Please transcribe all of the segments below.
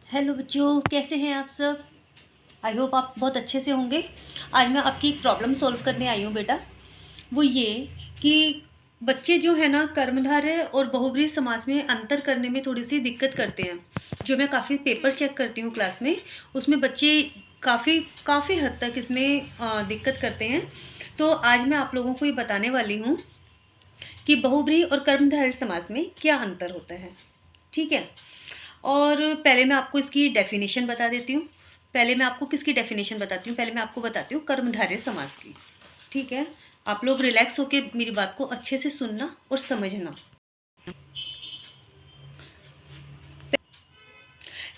Hello बच्चों, कैसे हैं आप सब। आई होप आप बहुत अच्छे से होंगे। आज मैं आपकी एक प्रॉब्लम सॉल्व करने आई हूँ बेटा। वो ये कि बच्चे जो है ना कर्मधारय और बहुब्रीहि समास में अंतर करने में थोड़ी सी दिक्कत करते हैं। जो मैं काफ़ी पेपर चेक करती हूँ क्लास में, उसमें बच्चे काफ़ी हद तक इसमें दिक्कत करते हैं। तो आज मैं आप लोगों को ये बताने वाली हूँ कि बहुब्रीहि और कर्मधारय समास में क्या अंतर होता है। ठीक है। और पहले मैं आपको इसकी डेफिनेशन बता देती हूँ। पहले मैं आपको किसकी डेफिनेशन बताती हूँ, पहले मैं आपको बताती हूँ कर्मधारय समास की। ठीक है। आप लोग रिलैक्स होके मेरी बात को अच्छे से सुनना और समझना।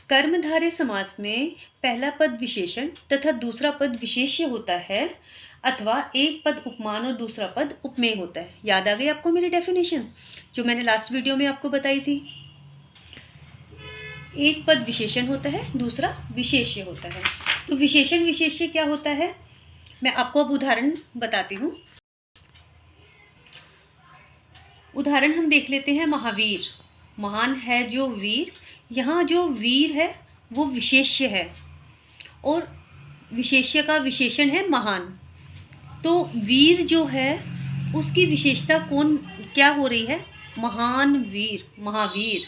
कर्मधारय समास में पहला पद विशेषण तथा दूसरा पद विशेष्य होता है, अथवा एक पद उपमान और दूसरा पद उपमेय होता है। याद आ गई आपको मेरी डेफिनेशन जो मैंने लास्ट वीडियो में आपको बताई थी। एक पद विशेषण होता है, दूसरा विशेष्य होता है। तो विशेषण विशेष्य क्या होता है, मैं आपको अब उदाहरण बताती हूँ। उदाहरण हम देख लेते हैं। महावीर, महान है जो वीर। यहाँ जो वीर है वो विशेष्य है और विशेष्य का विशेषण है महान। तो वीर जो है उसकी विशेषता क्या हो रही है, महान वीर, महावीर।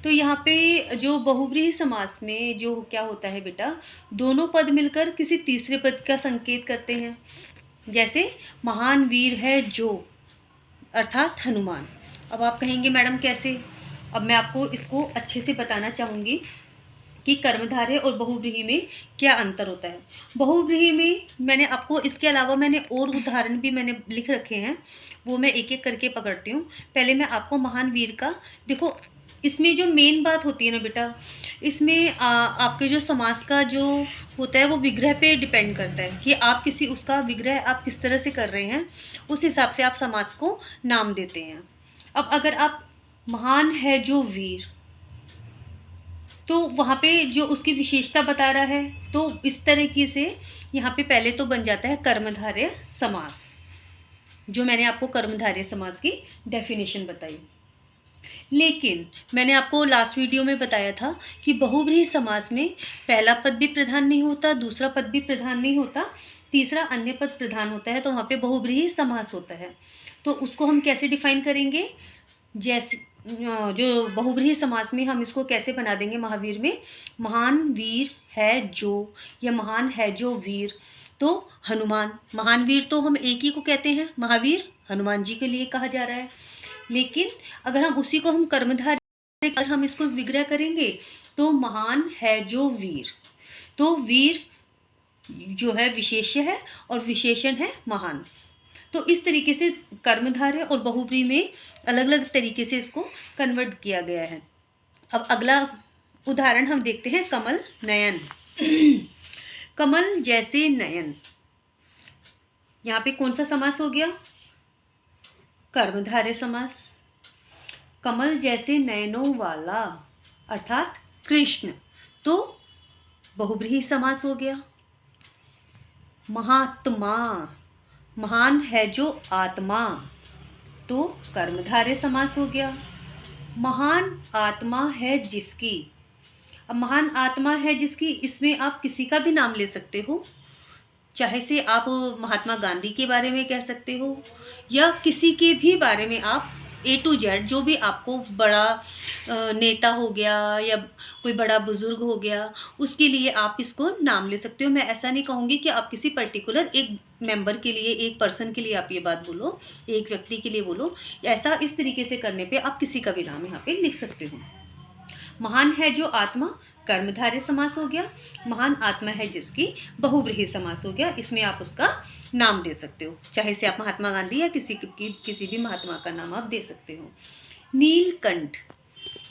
तो यहाँ पे जो बहुब्रीहि समास में जो क्या होता है बेटा, दोनों पद मिलकर किसी तीसरे पद का संकेत करते हैं। जैसे महान वीर है जो, अर्थात हनुमान। अब आप कहेंगे मैडम कैसे। अब मैं आपको इसको अच्छे से बताना चाहूँगी कि कर्मधारय और बहुब्रीहि में क्या अंतर होता है। बहुब्रीहि में मैंने आपको इसके अलावा मैंने और उदाहरण भी मैंने लिख रखे हैं, वो मैं एक एक करके पकड़ती हूँ। पहले मैं आपको महान वीर का देखो। इसमें जो मेन बात होती है ना बेटा, इसमें आपके जो समास का जो होता है वो विग्रह पे डिपेंड करता है कि आप उसका विग्रह आप किस तरह से कर रहे हैं, उस हिसाब से आप समास को नाम देते हैं। अब अगर आप महान है जो वीर, तो वहाँ पे जो उसकी विशेषता बता रहा है, तो इस तरीके से यहाँ पे पहले तो बन जाता है कर्मधारय समास, जो मैंने आपको कर्मधारय समास की डेफिनेशन बताई। लेकिन मैंने आपको लास्ट वीडियो में बताया था कि बहुब्रीहि समास में पहला पद भी प्रधान नहीं होता, दूसरा पद भी प्रधान नहीं होता, तीसरा अन्य पद प्रधान होता है। तो वहाँ पे बहुब्रीहि समास होता है। तो उसको हम कैसे डिफाइन करेंगे, जैसे जो बहुब्रीहि समास में हम इसको कैसे बना देंगे। महावीर में महान वीर है जो, या महान है जो वीर, तो हनुमान, महान वीर तो हम एक ही को कहते हैं, महावीर हनुमान जी के लिए कहा जा रहा है। लेकिन अगर हम उसी को हम कर्मधारय अगर हम इसको विग्रह करेंगे तो महान है जो वीर, तो वीर जो है विशेष्य है और विशेषण है महान। तो इस तरीके से कर्मधारय और बहुब्रीहि में अलग अलग तरीके से इसको कन्वर्ट किया गया है। अब अगला उदाहरण हम देखते हैं, कमल नयन। कमल जैसे नयन, यहाँ पे कौन सा समास हो गया, कर्मधारय समास। कमल जैसे नयनों वाला अर्थात कृष्ण, तो बहुब्रीहि समास हो गया। महात्मा, महान है जो आत्मा, तो कर्मधारय समास हो गया। महान आत्मा है जिसकी, अब महान आत्मा है जिसकी, इसमें आप किसी का भी नाम ले सकते हो, चाहे से आप महात्मा गांधी के बारे में कह सकते हो या किसी के भी बारे में आप A to Z, जो भी आपको बड़ा नेता हो गया या कोई बड़ा बुजुर्ग हो गया, उसके लिए आप इसको नाम ले सकते हो। मैं ऐसा नहीं कहूँगी कि आप किसी पर्टिकुलर एक मेंबर के लिए, एक पर्सन के लिए आप ये बात बोलो, एक व्यक्ति के लिए बोलो। ऐसा इस तरीके से करने पे आप किसी का भी नाम यहाँ पे लिख सकते हो। महान है जो आत्मा, कर्मधारय समास हो गया। महान आत्मा है जिसकी, बहुब्रीहि समास हो गया। इसमें आप उसका नाम दे सकते हो, चाहे से आप महात्मा गांधी या किसी भी महात्मा का नाम आप दे सकते हो। नीलकंठ,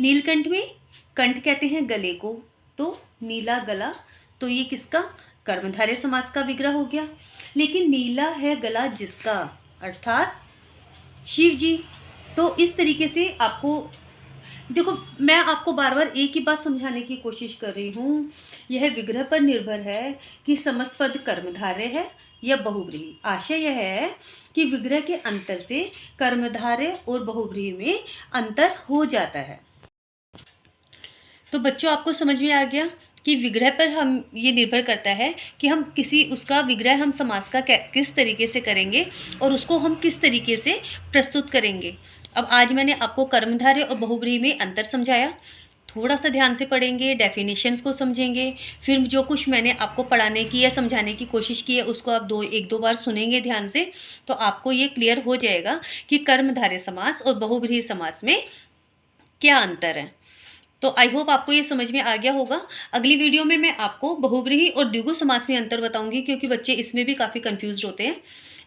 नीलकंठ में कंठ कहते हैं गले को, तो नीला गला, तो ये किसका, कर्मधारय समास का विग्रह हो गया। लेकिन नीला है गला जिसका, अर्थात शिव जी। तो इस तरीके से आपको देखो, मैं आपको बार बार एक ही बात समझाने की कोशिश कर रही हूँ, यह विग्रह पर निर्भर है कि समस्त पद कर्मधारय है या बहुब्रीहि। आशय यह है कि विग्रह के अंतर से कर्मधारय और बहुब्रीहि में अंतर हो जाता है। तो बच्चों आपको समझ में आ गया कि विग्रह पर हम ये निर्भर करता है कि हम किसी उसका विग्रह हम समास का किस तरीके से करेंगे और उसको हम किस तरीके से प्रस्तुत करेंगे। अब आज मैंने आपको कर्मधारय और बहुव्रीहि में अंतर समझाया। थोड़ा सा ध्यान से पढ़ेंगे, डेफिनेशंस को समझेंगे, फिर जो कुछ मैंने आपको पढ़ाने की या समझाने की कोशिश की है उसको आप एक दो बार सुनेंगे ध्यान से, तो आपको ये क्लियर हो जाएगा कि कर्मधारय समास और बहुव्रीहि समास में क्या अंतर है। तो आई होप आपको ये समझ में आ गया होगा। अगली वीडियो में मैं आपको बहुव्रीहि और द्विगु समास में अंतर बताऊंगी, क्योंकि बच्चे इसमें भी काफ़ी कंफ्यूज होते हैं।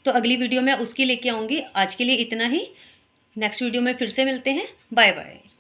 तो अगली वीडियो में उसकी लेके आऊँगी। आज के लिए इतना ही। नेक्स्ट वीडियो में फिर से मिलते हैं। Bye bye.